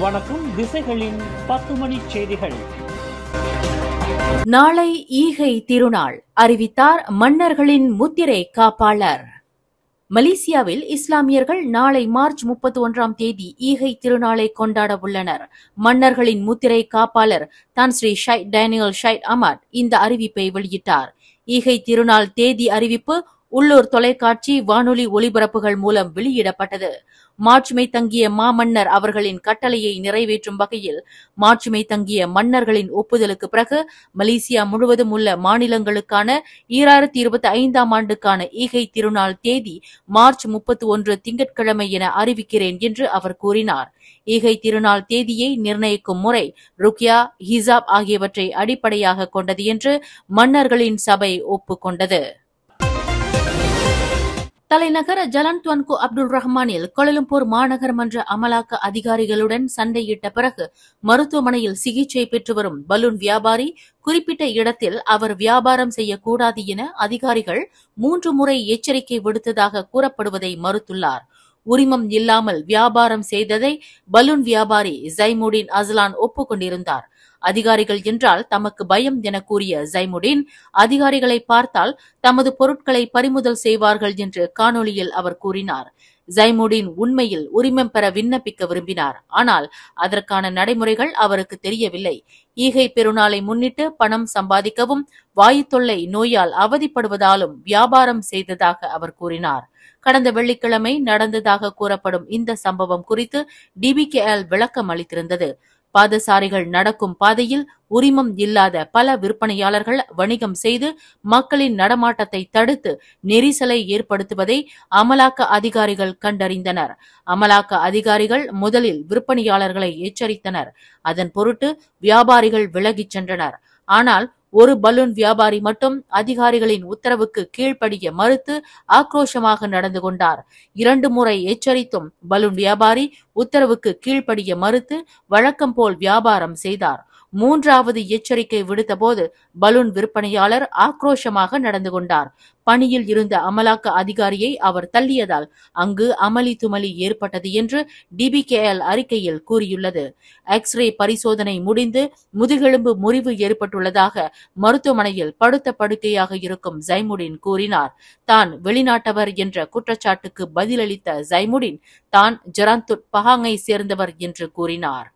வணக்கம். திசைகளின் 10 மணி செய்திகள். நாளை ஈகை திருநாள் அறிவித்தார் மன்னர்களின் முத்திரை காப்பாளர். மலேசியாவில் இஸ்லாமியர்கள் நாளை மார்ச் 31ஆம் தேதி ஈகை திருநாளை கொண்டாட உள்ளனர். மன்னர்களின் முத்திரை காப்பாளர் தான் ஸ்ரீ ஷைட் டேனியல் ஷைட் அஹ்மத் இந்த அறிவிப்பை வெளியிட்டார். ஈகை திருநாள் தேதி அறிவிப்பு உள்ளூர் தொலைக்காட்சி வானொலி ஒலிபரப்புகள் மூலம் வெளியிடப்பட்டது. மாட்சிமை தங்கிய மாமன்னர் அவர்களின் கட்டளையை நிறைவேற்றும் வகையில் மாட்சிமை தங்கிய மன்னர்களின் ஒப்புதலுக்கு பிறகு மலேசியா முழுவதும் உள்ள மாநிலங்களுக்கான 2025ஆம் ஆண்டுக்கான ஈகை திருநாள் தேதி மார்ச் 31 திங்கட்கிழமை என அறிவிக்கிறேன் என்று அவர் கூறினார். ஈகை திருநாள் தேதியை நிர்ணயிக்கும் முறை ருக்யா, ஹிசாப் ஆகியவற்றை அடிப்படையாக கொண்டது என்று மன்னர்களின் சபை ஒப்புக்கொண்டது. தலைநகர் ஜலான் துவான்கு அப்துல் ரஹ்மானில் கோலாலம்பூர் மாநகர் மன்ற அமலாக்க அதிகாரிகளுடன் சண்டையிட்ட பிறகு மருத்துவமனையில் சிகிச்சை பெற்று வரும் பலூன் வியாபாரி குறிப்பிட்ட இடத்தில் அவர் வியாபாரம் செய்யக்கூடாது என அதிகாரிகள் 3 முறை எச்சரிக்கை விடுத்ததாக கூறப்படுவதை மறுத்துள்ளார். உரிமம் இல்லாமல் வியாபாரம் செய்ததை பலூன் வியாபாரி ஜைமுடின் அஸ்லான் ஒப்புக்கொண்டிருந்தார். அதிகாரிகள் என்றால் தமக்கு பயம் என கூறிய ஜைமுடின், அதிகாரிகளை பார்த்தால் தமது பொருட்களை பறிமுதல் செய்வார்கள் என்று காணொலியில் அவர் கூறினார். ஜைமுடின் உண்மையில் உரிமம் பெற விண்ணப்பிக்க விரும்பினார். ஆனால் அதற்கான நடைமுறைகள் அவருக்கு தெரியவில்லை. ஈகை பெருநாளை முன்னிட்டு பணம் சம்பாதிக்கவும் வாயு தொல்லை நோயால் அவதிப்படுவதாலும் வியாபாரம் செய்ததாக அவர் கூறினார். கடந்த வெள்ளிக்கிழமை நடந்ததாக கூறப்படும் இந்த சம்பவம் குறித்து DBKL விளக்கம் அளித்திருந்தது. பாதசாரிகள் நடக்கும் பாதையில் உரிமம் இல்லாத பல விற்பனையாளர்கள் வணிகம் செய்து மக்களின் நடமாட்டத்தை தடுத்து நெரிசலை ஏற்படுத்துவதை அமலாக்க அதிகாரிகள் கண்டறிந்தனர். அமலாக்க அதிகாரிகள் முதலில் விற்பனையாளர்களை எச்சரித்தனர். அதன் பொருட்டு வியாபாரிகள் விலகிச் சென்றனர். ஆனால் ஒரு பலூன் வியாபாரி மட்டும் அதிகாரிகளின் உத்தரவுக்கு கீழ்ப்படிய மறுத்து ஆக்ரோஷமாக நடந்து கொண்டார். 2 முறை எச்சரித்தும் பலூன் வியாபாரி உத்தரவுக்கு கீழ்ப்படிய மறுத்து வழக்கம் போல் வியாபாரம் செய்தார். 3வது எச்சரிக்கை விடுத்தபோது பலூன் விற்பனையாளர் ஆக்ரோஷமாக நடந்து கொண்டார். பணியில் இருந்த அமலாக்க அதிகாரியை அவர் தள்ளியதால் அங்கு அமளி துமளி ஏற்பட்டது என்று DBKL அறிக்கையில் கூறியுள்ளது. எக்ஸ்ரே பரிசோதனை முடிந்து முதுகெலும்பு முறிவு ஏற்பட்டுள்ளதாக மருத்துவமனையில் படுத்த படுக்கையாக இருக்கும் ஜைமுடின் கூறினார். தான் வெளிநாட்டவர் என்ற குற்றச்சாட்டுக்கு பதிலளித்த ஜைமுடின் தான் ஜராந்துட் பஹாங்கை சேர்ந்தவர் என்று கூறினார்.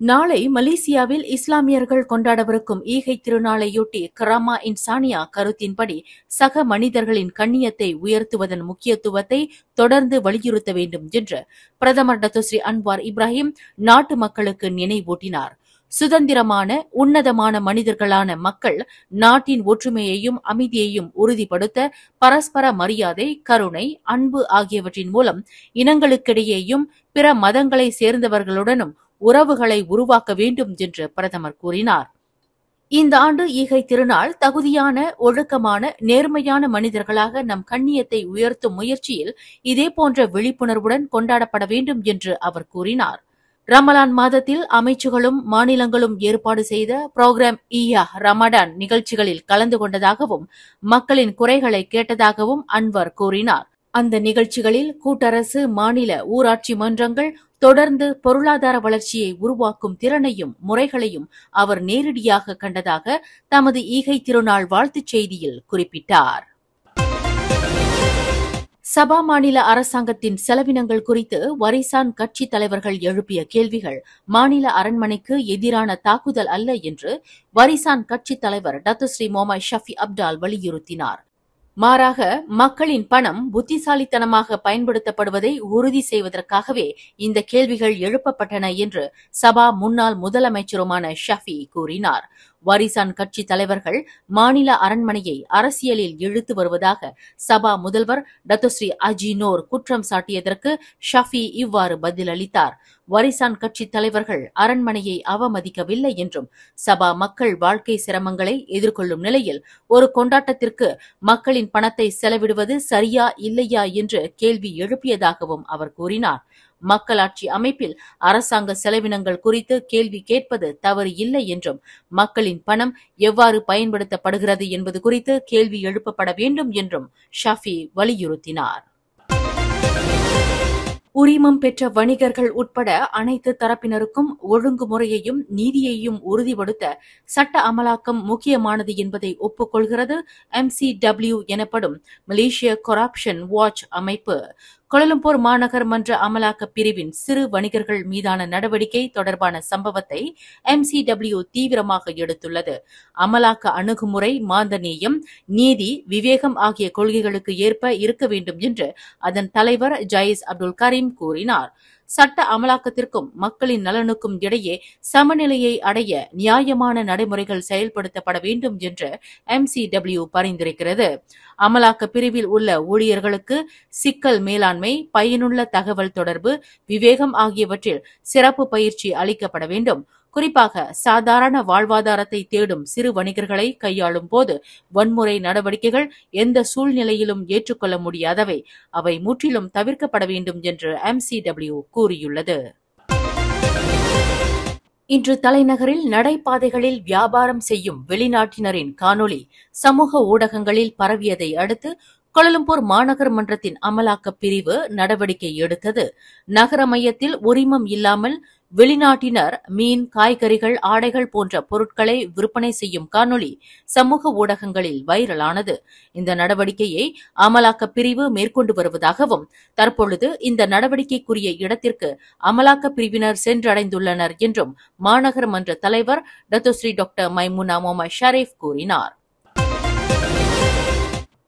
நாளை மலேசியாவில் இஸ்லாமியர்கள் கொண்டாடவிருக்கும் ஈகை திருநாளையொட்டி கராமா இன்சானியா கருத்தின்படி சக மனிதர்களின் கண்ணியத்தை உயர்த்துவதன் முக்கியத்துவத்தை தொடர்ந்து வலியுறுத்த வேண்டும் என்று பிரதமர் டாக்டர் ஸ்ரீ அன்வார் இப்ராஹிம் நாட்டு மக்களுக்கு நினைவூட்டினார். சுதந்திரமான உன்னதமான மனிதர்களான மக்கள் நாட்டின் ஒற்றுமையையும் அமைதியையும் உறுதிப்படுத்த பரஸ்பர மரியாதை, கருணை, அன்பு ஆகியவற்றின் மூலம் இனங்களுக்கிடையேயும் பிற மதங்களை சேர்ந்தவர்களுடனும் உறவுகளை உருவாக்க வேண்டும் என்று பிரதமர் கூறினார். இந்த ஆண்டு ஈகை திருநாள் தகுதியான, ஒழுக்கமான, நேர்மையான மனிதர்களாக நம் கண்ணியத்தை உயர்த்தும் முயற்சியில் இதேபோன்ற விழிப்புணர்வுடன் கொண்டாடப்பட வேண்டும் என்று அவர் கூறினார். ரமலான் மாதத்தில் அமைச்சுகளும் மாநிலங்களும் ஏற்பாடு செய்த புரோகிராம் ரமடான் நிகழ்ச்சிகளில் கலந்து கொண்டதாகவும் மக்களின் குறைகளை கேட்டதாகவும் அன்வர் கூறினார். அந்த நிகழ்ச்சிகளில் கூட்டரசு, மாநில, ஊராட்சி மன்றங்கள் தொடர்ந்து பொருளாதார வளர்ச்சியை உருவாக்கும் திறனையும் முறைகளையும் அவர் நேரடியாக கண்டதாக தமது ஈகை திருநாள் வாழ்த்துச் செய்தியில் குறிப்பிட்டார். சபா மாநில அரசாங்கத்தின் செலவினங்கள் குறித்து வரிசான் கட்சி தலைவர்கள் எழுப்பிய கேள்விகள் மாநில அரண்மனைக்கு எதிரான தாக்குதல் அல்ல என்று வரிசான் கட்சி தலைவர் டாக்டர் ஸ்ரீ மொஹம்மது ஷஃபி அப்டால் வலியுறுத்தினார். மாறாக மக்களின் பணம் புத்திசாலித்தனமாக பயன்படுத்தப்படுவதை உறுதி செய்வதற்காகவே இந்த கேள்விகள் எழுப்பப்பட்டன என்று சபா முன்னாள் முதலமைச்சருமான ஷஃபி கூறினார். வாரிசான் கட்சி தலைவர்கள் மாநில அரண்மனையை அரசியலில் இழுத்து வருவதாக சபா முதல்வர் டாக்டர் ஸ்ரீ அஜி நோர் குற்றம் சாட்டியதற்கு ஷஃபி இவ்வாறு பதிலளித்தார். வாரிசான் கட்சி தலைவர்கள் அரண்மனையை அவமதிக்கவில்லை என்றும் சபா மக்கள் வாழ்க்கை சிரமங்களை எதிர்கொள்ளும் நிலையில் ஒரு கொண்டாட்டத்திற்கு மக்களின் பணத்தை செலவிடுவது சரியா இல்லையா என்று கேள்வி எழுப்பியதாகவும் அவர் கூறினார். மக்களாட்சி அமைப்பில் அரசாங்க செலவினங்கள் குறித்து கேள்வி கேட்பது தவறு இல்லை என்றும் மக்களின் பணம் எவ்வாறு பயன்படுத்தப்படுகிறது என்பது குறித்து கேள்வி எழுப்பப்பட வேண்டும் என்றும் ஷஃபி வலியுறுத்தினார். உரிமம் பெற்ற வணிகர்கள் உட்பட அனைத்து தரப்பினருக்கும் ஒழுங்குமுறையையும் நீதியையும் உறுதிப்படுத்த சட்ட அமலாக்கம் முக்கியமானது என்பதை ஒப்புக்கொள்கிறது MCW எனப்படும் மலேசிய கரப்ஷன் வாட்ச் அமைப்பு. கோலாலம்பூர் மாநகர் மன்ற அமலாக்க பிரிவின் சிறு வணிகர்கள் மீதான நடவடிக்கை தொடர்பான சம்பவத்தை MCW தீவிரமாக எடுத்துள்ளது. அமலாக்க அணுகுமுறை மாந்தநேயம், நீதி, விவேகம் ஆகிய கொள்கைகளுக்கு ஏற்ப இருக்க வேண்டும் என்று அதன் தலைவர் ஜயீஸ் அப்துல் கரீம் கூறினார். சட்ட அமலாக்கத்திற்கும் மக்களின் நலனுக்கும் இடையே சமநிலையை அடைய நியாயமான நடைமுறைகள் செயல்படுத்தப்பட வேண்டும் என்று MCW பரிந்துரைக்கிறது. அமலாக்க பிரிவில் உள்ள ஊழியர்களுக்கு சிக்கல் மேலாண்மை, பயனுள்ள தகவல் தொடர்பு, விவேகம் ஆகியவற்றில் சிறப்பு பயிற்சி அளிக்கப்பட வேண்டும். குறிப்பாக சாதாரண வாழ்வாதாரத்தை தேடும் சிறு வணிகர்களை கையாளும் போது வன்முறை நடவடிக்கைகள் எந்த சூழ்நிலையிலும் ஏற்றுக்கொள்ள முடியாதவை. அவை முற்றிலும் தவிர்க்கப்பட வேண்டும் என்று MCW கூறியுள்ளது. இன்று தலைநகரில் நடைபாதைகளில் வியாபாரம் செய்யும் வெளிநாட்டினரின் காணொளி சமூக ஊடகங்களில் பரவியதை அடுத்து கோலாலம்பூர் மாநகர் மன்றத்தின் அமலாக்க பிரிவு நடவடிக்கை எடுத்தது. நகர மையத்தில் உரிமம் இல்லாமல் வெளிநாட்டினர் மீன், காய்கறிகள், ஆடைகள் போன்ற பொருட்களை விற்பனை செய்யும் காணொளி சமூக ஊடகங்களில் வைரலானது. இந்த நடவடிக்கையை அமலாக்க பிரிவு மேற்கொண்டு வருவதாகவும் தற்பொழுது இந்த நடவடிக்கைக்குரிய இடத்திற்கு அமலாக்க பிரிவினர் சென்றடைந்துள்ளனர் என்றும் மாநகர மன்ற தலைவர் டத்தோஸ்ரீ டாக்டர் மைமுனா முகமது ஷரீப் கூறினார்.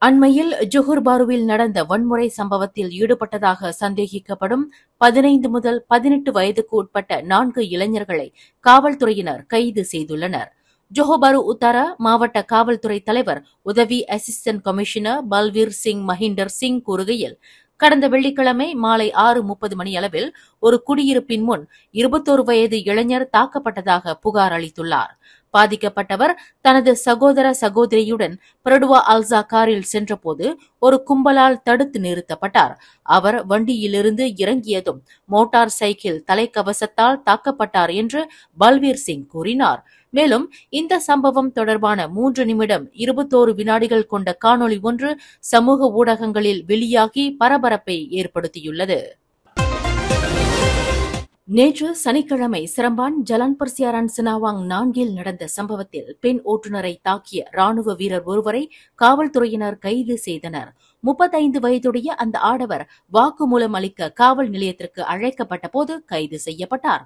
அண்மையில் ஜொஹூர் பாருவில் நடந்த வன்முறை சம்பவத்தில் ஈடுபட்டதாக சந்தேகிக்கப்படும் 15 முதல் 18 வயதுக்கு உட்பட்ட 4 இளைஞர்களை காவல்துறையினர் கைது செய்துள்ளனர். ஜொஹூர் பாரு உத்தரா மாவட்ட காவல்துறை தலைவர் உதவி அசிஸ்டன்ட் கமிஷனர் பல்வீர் சிங் மஹிந்தர் சிங் கூறுகையில், கடந்த வெள்ளிக்கிழமை மாலை 6:30 மணியளவில் ஒரு குடியிருப்பின் முன் 21 வயது இளைஞர் தாக்கப்பட்டதாக புகார் அளித்துள்ளார். பாதிக்கப்பட்டவர் தனது சகோதர சகோதரியுடன் பிரடுவா அல்சா காரில் சென்றபோது ஒரு கும்பலால் தடுத்து நிறுத்தப்பட்டார். அவர் வண்டியிலிருந்து இறங்கியதும் மோட்டார் சைக்கிள் தலைக்கவசத்தால் தாக்கப்பட்டார் என்று பல்வீர் சிங் கூறினார். மேலும் இந்த சம்பவம் தொடர்பான 3 நிமிடம் 21 வினாடிகள் கொண்ட காணொளி ஒன்று சமூக ஊடகங்களில் வெளியாகி பரபரப்பை ஏற்படுத்தியுள்ளது. நேற்று சனிக்கிழமை சிரம்பான் ஜலான் பர்சியாரான் சினாவாங் 4 நடந்த சம்பவத்தில் பெண் ஓட்டுநரை தாக்கிய ராணுவ வீரர் ஒருவரை காவல்துறையினர் கைது செய்தனர். 35 வயதுடைய அந்த ஆடவர் வாக்குமூலம் அளிக்க காவல் நிலையத்திற்கு அழைக்கப்பட்ட போது கைது செய்யப்பட்டார்.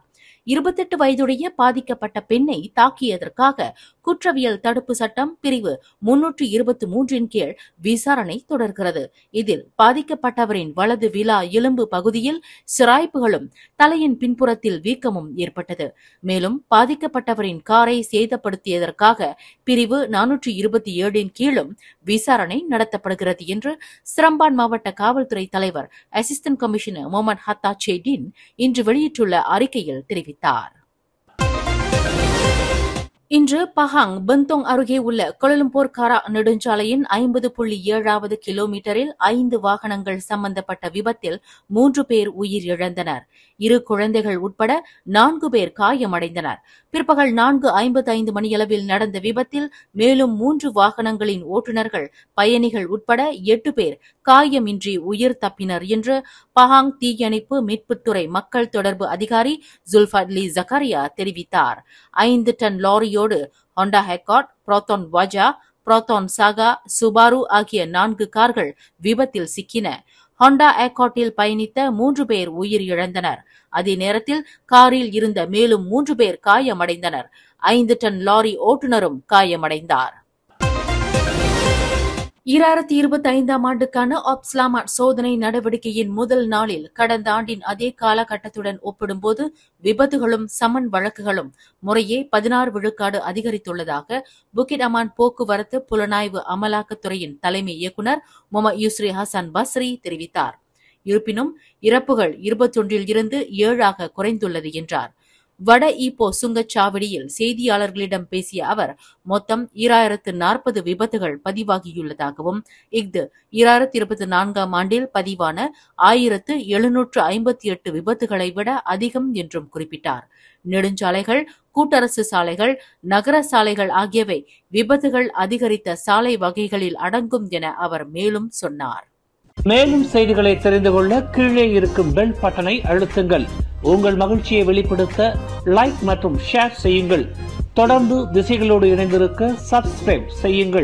28 வயதுடைய பாதிக்கப்பட்ட பெண்ணை தாக்கியதற்காக குற்றவியல் தடுப்பு சட்டம் பிரிவு 323 கீழ் விசாரணை தொடர்கிறது. இதில் பாதிக்கப்பட்டவரின் வலது விலா எலும்பு பகுதியில் சிராய்ப்புகளும் தலையின் பின்புறத்தில் வீக்கமும் ஏற்பட்டது. மேலும் பாதிக்கப்பட்டவரின் காரை சேதப்படுத்தியதற்காக பிரிவு 427 கீழும் விசாரணை நடத்தப்படுகிறது என்று சிரம்பான் மாவட்ட காவல்துறை தலைவர் அசிஸ்டன்ட் கமிஷனர் முகமது ஹத்தா சேடின் இன்று வெளியிட்டுள்ள அறிக்கையில் தெரிவித்தார். இன்று பஹாங் பெந்தோங் அருகே உள்ள கோலாலம்பூர் காரா நெடுஞ்சாலையின் 50.7வது கிலோமீட்டரில் 5 வாகனங்கள் சம்பந்தப்பட்ட விபத்தில் 3 பேர் உயிரிழந்தனர். 2 குழந்தைகள் உட்பட 4 பேர் காயமடைந்தனர். பிற்பகல் 4:55 மணியளவில் நடந்த விபத்தில் மேலும் 3 வாகனங்களின் ஓட்டுநர்கள், பயணிகள் உட்பட 8 பேர் காயமின்றி உயிர் தப்பினர் என்று பஹாங் தீயணைப்பு மீட்புத்துறை மக்கள் தொடர்பு அதிகாரி ஜுல்ஃபட்லி ஜக்காரியா தெரிவித்தார். 5 டன் லாரியோடு Honda Accord, Proton Waja, Proton Saga, Subaru ஆகிய 4 கார்கள் விபத்தில் சிக்கின. ஹோண்டா ஏக்கார்ட்டில் பயணித்த 3 பேர் உயிரிழந்தனர். அதே நேரத்தில் காரில் இருந்த மேலும் 3 பேர் காயமடைந்தனர். 5 டன் லாரி ஓட்டுநரும் காயமடைந்தார். 2025ஆம் ஆண்டுக்கான ஆப்ஸ்லாமாட் சோதனை நடவடிக்கையின் முதல் நாளில் கடந்த ஆண்டின் அதே காலகட்டத்துடன் ஒப்பிடும்போது விபத்துகளும் சமன் வழக்குகளும் முறையே 16 விழுக்காடு அதிகரித்துள்ளதாக புக்கிட் அமான் போக்குவரத்து புலனாய்வு அமலாக்கத்துறையின் தலைமை இயக்குநர் முகமது யூஸ்ரி ஹசன் பஸ்ரி தெரிவித்தார். இருப்பினும் இறப்புகள் 21 இருந்து 7 குறைந்துள்ளது என்றார். வட ஈப்போ சுங்கச்சாவடியில் செய்தியாளர்களிடம் பேசிய அவர், மொத்தம் 2040 விபத்துகள் பதிவாகியுள்ளதாகவும் இஃது 2024ஆம் ஆண்டில் பதிவான 1758 விபத்துகளை விட அதிகம் என்றும் குறிப்பிட்டார். நெடுஞ்சாலைகள், கூட்டரசு சாலைகள், நகர சாலைகள் ஆகியவை விபத்துகள் அதிகரித்த சாலை வகைகளில் அடங்கும் என அவர் மேலும் சொன்னார். மேலும் செய்திகளை தெரிந்து கொள்ள கீழே இருக்கும் பெல் பட்டனை அழுத்துங்கள். உங்கள் மகிழ்ச்சியை வெளிப்படுத்த லைக் மற்றும் ஷேர் செய்யுங்கள். தொடர்ந்து திசைகளோடு இணைந்திருக்க சப்ஸ்கிரைப் செய்யுங்கள்.